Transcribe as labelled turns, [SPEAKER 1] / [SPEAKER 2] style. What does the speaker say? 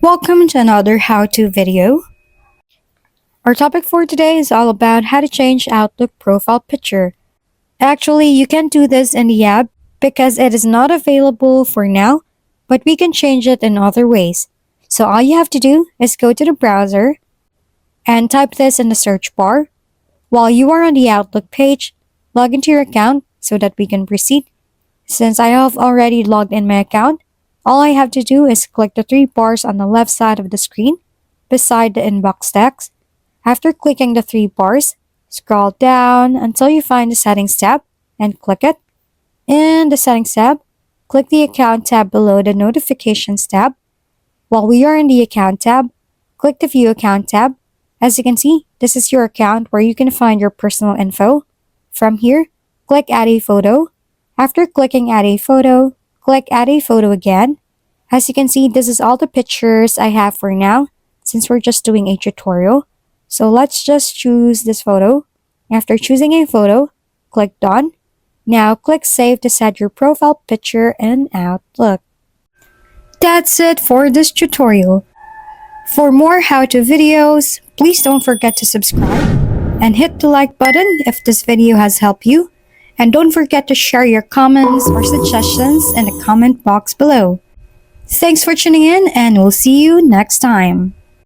[SPEAKER 1] Welcome to another how-to video. Our topic for today is all about how to change Outlook profile picture. Actually, you can do this in the app because it is not available for now, but we can change it in other ways. So all you have to do is go to the browser and type this in the search bar. While you are on the Outlook page, log into your account so that we can proceed. Since I have already logged in my account, all I have to do is click the three bars on the left side of the screen beside the inbox text. After clicking the three bars, scroll down until you find the Settings tab and click it. In the Settings tab, click the Account tab below the Notifications tab. While we are in the Account tab, click the View Account tab. As you can see, this is your account where you can find your personal info. From here, click Add a Photo. After clicking Add a Photo, click Add a Photo again. As you can see, this is all the pictures I have for now since we're just doing a tutorial. So let's just choose this photo. After choosing a photo, click Done. Now click Save to set your profile picture in Outlook. That's it for this tutorial. For more how-to videos, please don't forget to subscribe and hit the like button if this video has helped you. And don't forget to share your comments or suggestions in the comment box below. Thanks for tuning in, and we'll see you next time.